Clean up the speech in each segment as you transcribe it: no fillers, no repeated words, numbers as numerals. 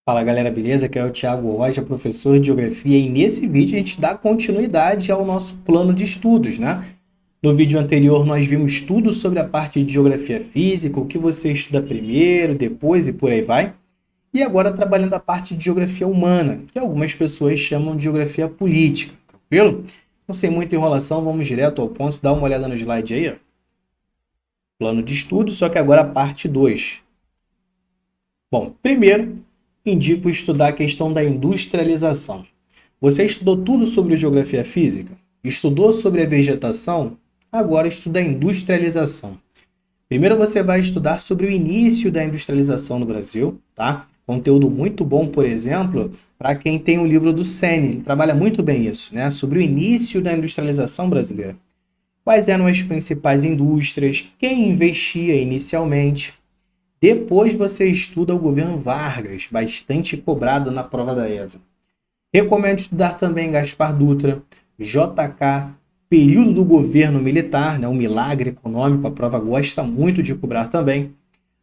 Fala galera, beleza? Aqui é o Thiago Rocha, professor de Geografia, e nesse vídeo a gente dá continuidade ao nosso plano de estudos, né? No vídeo anterior nós vimos tudo sobre a parte de Geografia Física, o que você estuda primeiro, depois e por aí vai. E agora trabalhando a parte de Geografia Humana, que algumas pessoas chamam de Geografia Política, tranquilo? Não sem muita enrolação, vamos direto ao ponto, dá uma olhada no slide aí, ó. Plano de estudos, só que agora a parte 2. Bom, primeiro, indico estudar a questão da industrialização. Você estudou tudo sobre geografia física? Estudou sobre a vegetação? Agora estuda a industrialização. Primeiro você vai estudar sobre o início da industrialização no Brasil, tá? Conteúdo muito bom, por exemplo, para quem tem o livro do Sene. Ele trabalha muito bem isso, né? Sobre o início da industrialização brasileira. Quais eram as principais indústrias? Quem investia inicialmente? Depois você estuda o governo Vargas, bastante cobrado na prova da ESA. Recomendo estudar também Gaspar Dutra, JK, período do governo militar, né, o milagre econômico, a prova gosta muito de cobrar também.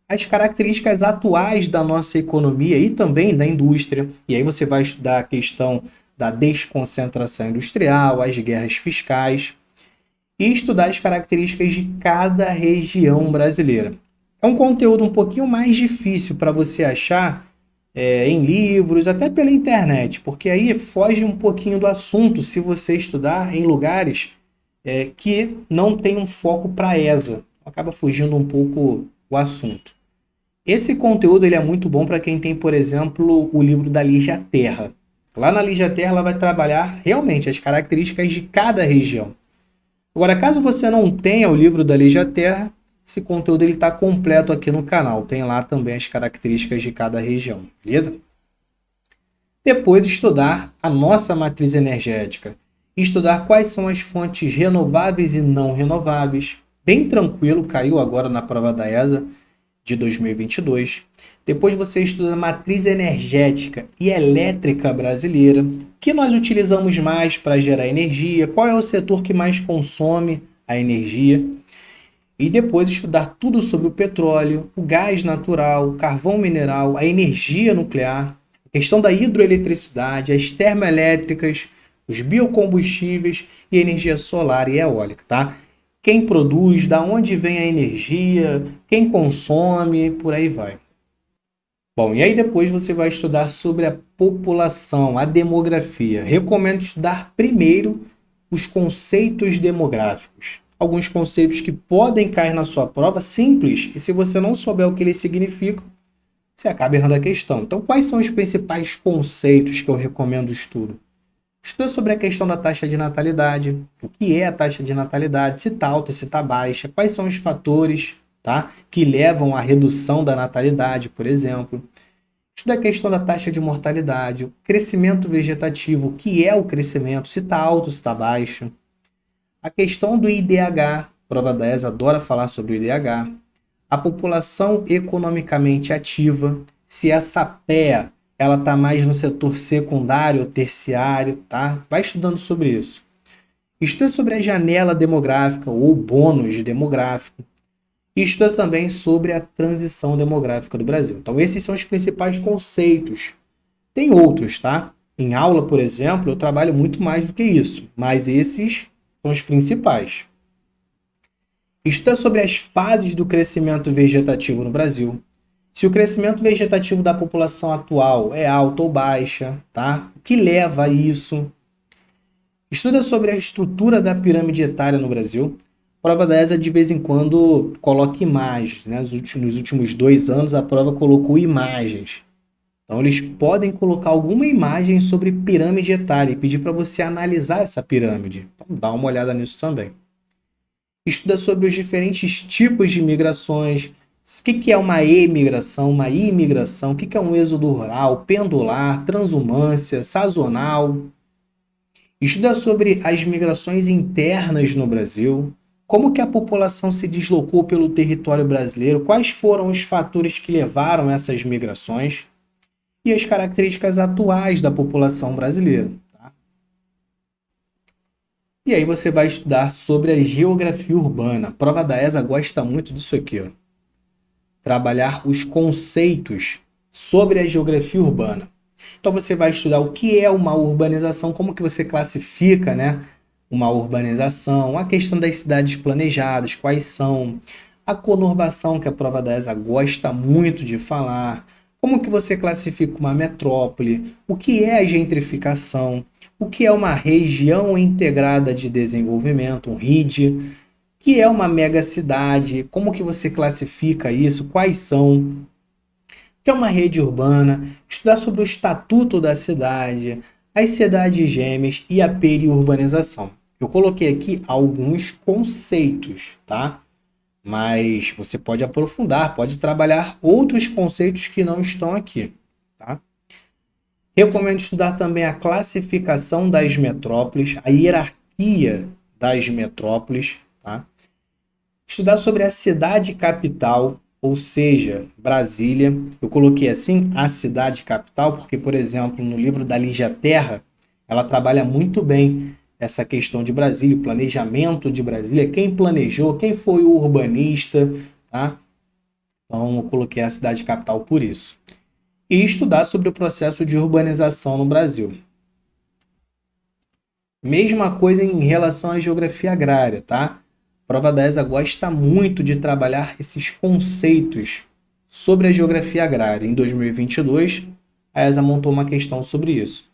As características atuais da nossa economia e também da indústria. E aí você vai estudar a questão da desconcentração industrial, as guerras fiscais e estudar as características de cada região brasileira. É um conteúdo um pouquinho mais difícil para você achar em livros, até pela internet, porque aí foge um pouquinho do assunto se você estudar em lugares que não tem um foco para a ESA. Acaba fugindo um pouco o assunto. Esse conteúdo ele é muito bom para quem tem, por exemplo, o livro da Lígia Terra. Lá na Lígia Terra ela vai trabalhar realmente as características de cada região. Agora, caso você não tenha o livro da Lígia Terra, esse conteúdo está completo aqui no canal. Tem lá também as características de cada região, beleza? Depois, estudar a nossa matriz energética. Estudar quais são as fontes renováveis e não renováveis. Bem tranquilo, caiu agora na prova da ESA de 2022. Depois você estuda a matriz energética e elétrica brasileira. O que nós utilizamos mais para gerar energia? Qual é o setor que mais consome a energia? E depois estudar tudo sobre o petróleo, o gás natural, o carvão mineral, a energia nuclear, a questão da hidroeletricidade, as termoelétricas, os biocombustíveis e a energia solar e eólica, tá? Quem produz, da onde vem a energia, quem consome, por aí vai. Bom, e aí depois você vai estudar sobre a população, a demografia. Recomendo estudar primeiro os conceitos demográficos. Alguns conceitos que podem cair na sua prova, simples, e se você não souber o que eles significam, você acaba errando a questão. Então, quais são os principais conceitos que eu recomendo o estudo? Estuda sobre a questão da taxa de natalidade, o que é a taxa de natalidade, se está alta, se está baixa, quais são os fatores, tá, que levam à redução da natalidade, por exemplo. Estuda a questão da taxa de mortalidade, o crescimento vegetativo, o que é o crescimento, se está alto, se está baixo. A questão do IDH, prova da ESA adora falar sobre o IDH. A população economicamente ativa, se essa PEA ela está mais no setor secundário ou terciário, tá? Vai estudando sobre isso. Estuda sobre a janela demográfica ou bônus demográfico. E estuda também sobre a transição demográfica do Brasil. Então, esses são os principais conceitos. Tem outros, tá? Em aula, por exemplo, eu trabalho muito mais do que isso, mas esses são os principais. Estuda sobre as fases do crescimento vegetativo no Brasil. Se o crescimento vegetativo da população atual é alta ou baixa, tá? O que leva a isso? Estuda sobre a estrutura da pirâmide etária no Brasil. A prova da ESA de vez em quando coloca imagens, né? Nos últimos 2 anos a prova colocou imagens. Então eles podem colocar alguma imagem sobre pirâmide etária e pedir para você analisar essa pirâmide. Então dá uma olhada nisso também. Estuda sobre os diferentes tipos de migrações. O que é uma emigração, uma imigração? O que é um êxodo rural, pendular, transumância, sazonal? Estuda sobre as migrações internas no Brasil. Como que a população se deslocou pelo território brasileiro? Quais foram os fatores que levaram essas migrações? E as características atuais da população brasileira. Tá? E aí você vai estudar sobre a geografia urbana. A prova da ESA gosta muito disso aqui, ó. Trabalhar os conceitos sobre a geografia urbana. Então você vai estudar o que é uma urbanização, como que você classifica, né, uma urbanização, a questão das cidades planejadas, quais são, a conurbação, que a prova da ESA gosta muito de falar, como que você classifica uma metrópole, o que é a gentrificação, o que é uma região integrada de desenvolvimento, um RID, o que é uma megacidade, como que você classifica isso, quais são, que é uma rede urbana, estudar sobre o estatuto da cidade, as cidades gêmeas e a periurbanização. Eu coloquei aqui alguns conceitos, tá? Mas você pode aprofundar, pode trabalhar outros conceitos que não estão aqui, tá? Recomendo estudar também a classificação das metrópoles, a hierarquia das metrópoles, tá? Estudar sobre a cidade capital, ou seja, Brasília. Eu coloquei assim a cidade capital porque, por exemplo, no livro da Lígia Terra, ela trabalha muito bem essa questão de Brasília, o planejamento de Brasília, quem planejou, quem foi o urbanista, tá? Então, eu coloquei a cidade capital por isso. E estudar sobre o processo de urbanização no Brasil. Mesma coisa em relação à geografia agrária, tá? A prova da ESA gosta muito de trabalhar esses conceitos sobre a geografia agrária. Em 2022, a ESA montou uma questão sobre isso.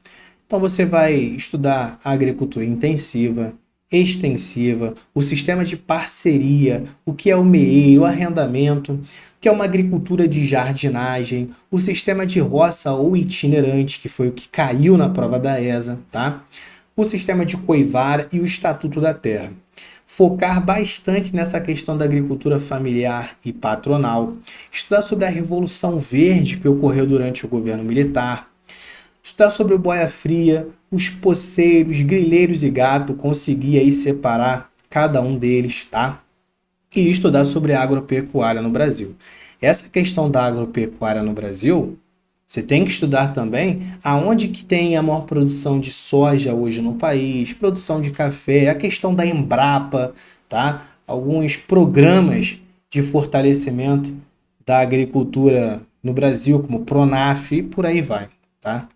Então você vai estudar a agricultura intensiva, extensiva, o sistema de parceria, o que é o MEI, o arrendamento, o que é uma agricultura de jardinagem, o sistema de roça ou itinerante, que foi o que caiu na prova da ESA, tá? O sistema de coivar e o Estatuto da Terra. Focar bastante nessa questão da agricultura familiar e patronal, estudar sobre a Revolução Verde que ocorreu durante o governo militar, estudar sobre o boia fria, os poceiros, grileiros e gato, conseguir aí separar cada um deles, tá? E estudar sobre a agropecuária no Brasil. Essa questão da agropecuária no Brasil, você tem que estudar também aonde que tem a maior produção de soja hoje no país, produção de café, a questão da Embrapa, tá? Alguns programas de fortalecimento da agricultura no Brasil, como o Pronaf e por aí vai, tá?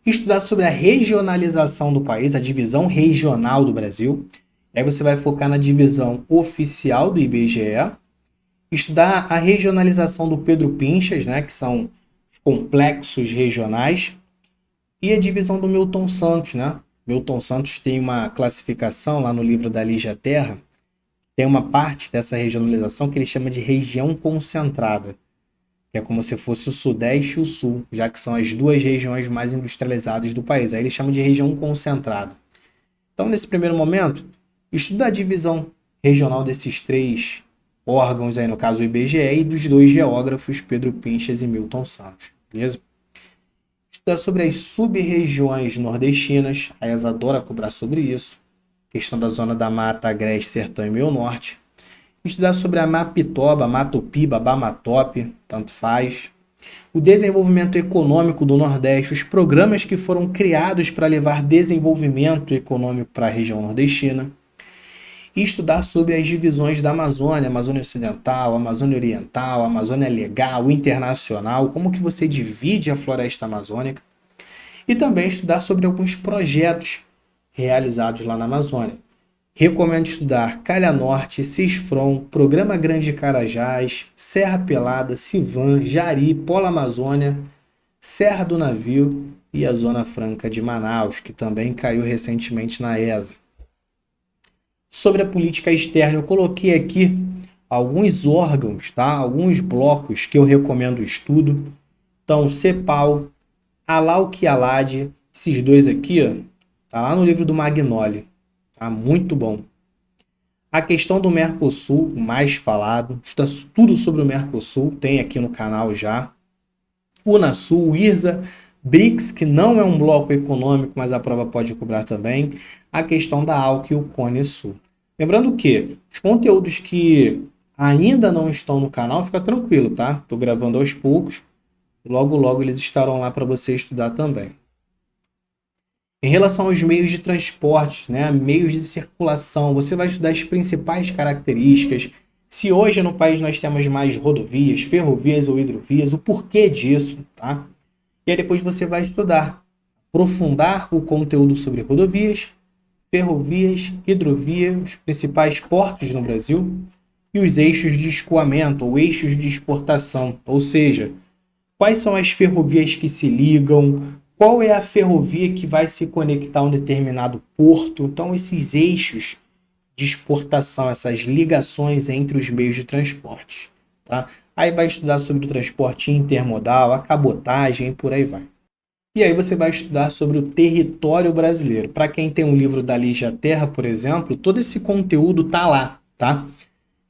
Estudar sobre a regionalização do país, a divisão regional do Brasil. Aí você vai focar na divisão oficial do IBGE, estudar a regionalização do Pedro Pinchas, né, que são os complexos regionais, e a divisão do Milton Santos, né? Milton Santos tem uma classificação lá no livro da Lígia Terra, tem uma parte dessa regionalização que ele chama de região concentrada, que é como se fosse o Sudeste e o Sul, já que são as duas regiões mais industrializadas do país. Aí ele chama de região concentrada. Então, nesse primeiro momento, estuda a divisão regional desses três órgãos, aí no caso o IBGE, e dos dois geógrafos, Pedro Pinchas e Milton Santos, beleza? Estudar sobre as sub-regiões nordestinas, a ESA adora cobrar sobre isso, questão da zona da Mata, Agreste, Sertão e Meio Norte. Estudar sobre a Mapitoba, Matopiba, Bamatope, tanto faz. O desenvolvimento econômico do Nordeste, os programas que foram criados para levar desenvolvimento econômico para a região nordestina. E estudar sobre as divisões da Amazônia, Amazônia Ocidental, Amazônia Oriental, Amazônia Legal, Internacional, como que você divide a floresta amazônica. E também estudar sobre alguns projetos realizados lá na Amazônia. Recomendo estudar Calha Norte, Cisfron, Programa Grande Carajás, Serra Pelada, Civan, Jari, Polo Amazônia, Serra do Navio e a Zona Franca de Manaus, que também caiu recentemente na ESA. Sobre a política externa, eu coloquei aqui alguns órgãos, tá? Alguns blocos que eu recomendo o estudo. Então, CEPAL, ALAUC e ALAD, esses dois aqui, ó, tá lá no livro do Magnoli. Tá muito bom. A questão do Mercosul, mais falado, estuda tudo sobre o Mercosul, tem aqui no canal já. Unasul, IRSA, BRICS, que não é um bloco econômico, mas a prova pode cobrar também. A questão da ALC e o Cone Sul. Lembrando que os conteúdos que ainda não estão no canal, fica tranquilo, tá? Estou gravando aos poucos. Logo, logo eles estarão lá para você estudar também. Em relação aos meios de transporte, né, meios de circulação, você vai estudar as principais características, Se hoje no país nós temos mais rodovias, ferrovias ou hidrovias, o porquê disso, tá? E aí depois você vai estudar, aprofundar o conteúdo sobre rodovias, ferrovias, hidrovias, os principais portos no Brasil e os eixos de escoamento ou eixos de exportação, ou seja, quais são as ferrovias que se ligam, qual é a ferrovia que vai se conectar a um determinado porto. Então, esses eixos de exportação, essas ligações entre os meios de transporte. Tá? Aí vai estudar sobre o transporte intermodal, a cabotagem e por aí vai. E aí você vai estudar sobre o território brasileiro. Para quem tem um livro da Lígia Terra, por exemplo, todo esse conteúdo tá lá, tá?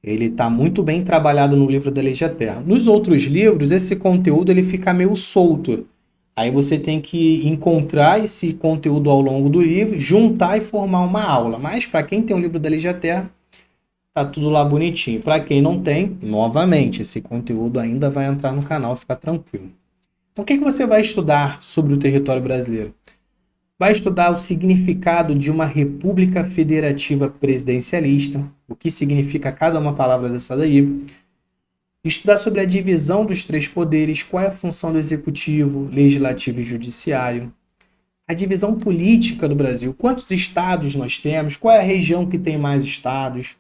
Ele está muito bem trabalhado no livro da Lígia Terra. Nos outros livros, esse conteúdo ele fica meio solto. Aí você tem que encontrar esse conteúdo ao longo do livro, juntar e formar uma aula. Mas para quem tem um livro da Lígia Terra, tá tudo lá bonitinho. Para quem não tem, novamente, esse conteúdo ainda vai entrar no canal, fica tranquilo. Então, o que você vai estudar sobre o território brasileiro? Vai estudar o significado de uma república federativa presidencialista, o que significa cada uma palavra dessa daí. Estudar sobre a divisão dos três poderes, qual é a função do executivo, legislativo e judiciário. A divisão política do Brasil, quantos estados nós temos, qual é a região que tem mais estados.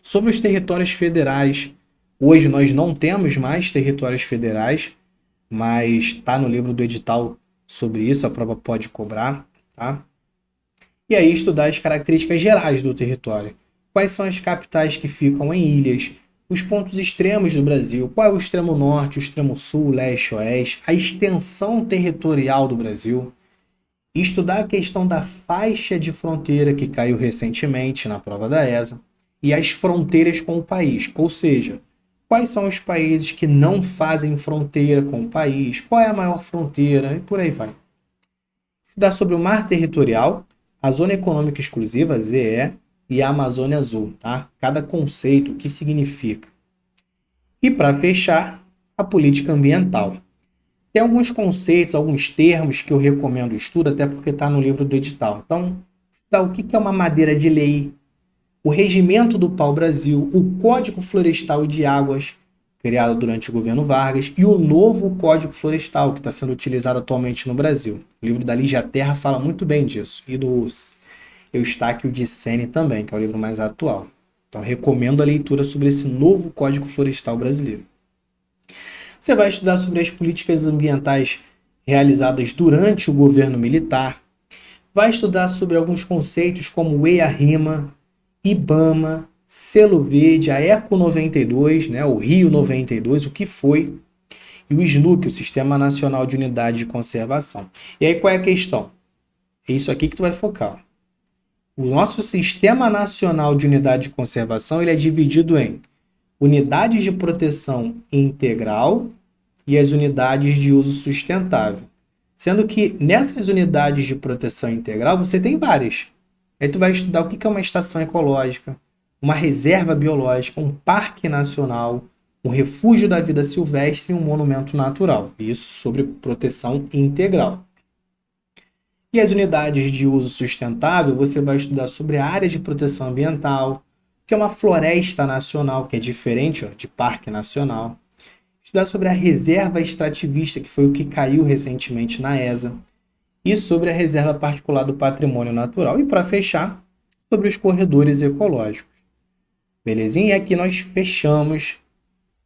Sobre os territórios federais, hoje nós não temos mais territórios federais, mas está no livro do edital sobre isso, a prova pode cobrar, tá? E aí estudar as características gerais do território. Quais são as capitais que ficam em ilhas, os pontos extremos do Brasil, qual é o extremo norte, o extremo sul, leste, oeste, a extensão territorial do Brasil. E estudar a questão da faixa de fronteira que caiu recentemente na prova da ESA e as fronteiras com o país, ou seja, quais são os países que não fazem fronteira com o país, qual é a maior fronteira e por aí vai. Estudar sobre o mar territorial, a Zona Econômica Exclusiva, ZE, e a Amazônia Azul, tá? Cada conceito, o que significa. E para fechar, a política ambiental. Tem alguns conceitos, alguns termos que eu recomendo o estudo, até porque está no livro do edital. Então, estudar o que é uma madeira de lei, o Regimento do Pau-Brasil, o Código Florestal e de Águas, criado durante o governo Vargas, e o novo Código Florestal, que está sendo utilizado atualmente no Brasil. O livro da Lígia Terra fala muito bem disso, e do Eustáquio de Sene também, que é o livro mais atual. Então, recomendo a leitura sobre esse novo Código Florestal brasileiro. Você vai estudar sobre as políticas ambientais realizadas durante o governo militar, vai estudar sobre alguns conceitos como o EIA-RIMA, IBAMA, Selo Verde, a ECO 92, né, o Rio 92, o que foi, e o SNUC, o Sistema Nacional de Unidade de Conservação. E aí qual é a questão? É isso aqui que tu vai focar. O nosso Sistema Nacional de Unidade de Conservação ele é dividido em unidades de proteção integral e as unidades de uso sustentável. Sendo que nessas unidades de proteção integral você tem várias. Aí tu vai estudar o que é uma estação ecológica, uma reserva biológica, um parque nacional, um refúgio da vida silvestre e um monumento natural. Isso sobre proteção integral. E as unidades de uso sustentável, você vai estudar sobre a área de proteção ambiental, que é uma floresta nacional, que é diferente de parque nacional. Estudar sobre a reserva extrativista, que foi o que caiu recentemente na ESA. E sobre a reserva particular do patrimônio natural. E para fechar, sobre os corredores ecológicos. Belezinha? E aqui nós fechamos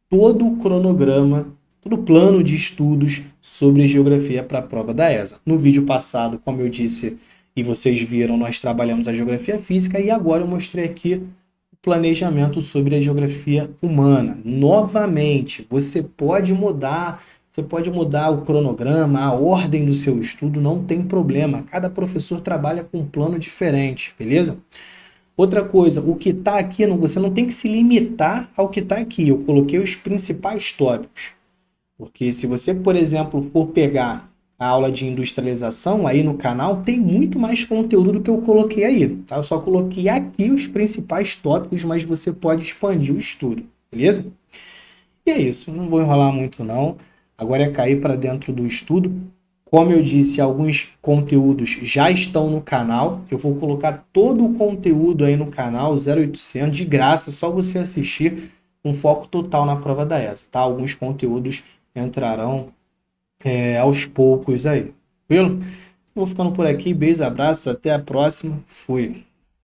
todo o cronograma, todo o plano de estudos sobre geografia para a prova da ESA. No vídeo passado, como eu disse e vocês viram, nós trabalhamos a geografia física e agora eu mostrei aqui o planejamento sobre a geografia humana. Novamente, você pode mudar o cronograma, a ordem do seu estudo, não tem problema. Cada professor trabalha com um plano diferente, beleza? Outra coisa, o que está aqui, você não tem que se limitar ao que está aqui. Eu coloquei os principais tópicos. Porque se você, por exemplo, for pegar a aula de industrialização aí no canal, tem muito mais conteúdo do que eu coloquei aí. Tá? Eu só coloquei aqui os principais tópicos, mas você pode expandir o estudo, beleza? E é isso, não vou enrolar muito não. Agora é cair para dentro do estudo. Como eu disse, alguns conteúdos já estão no canal. Eu vou colocar todo o conteúdo aí no canal 0800 de graça, só você assistir, um foco total na prova da ESA, tá? Alguns conteúdos entrarão aos poucos aí. Viu? Vou ficando por aqui. Beijo, abraço, até a próxima. Fui.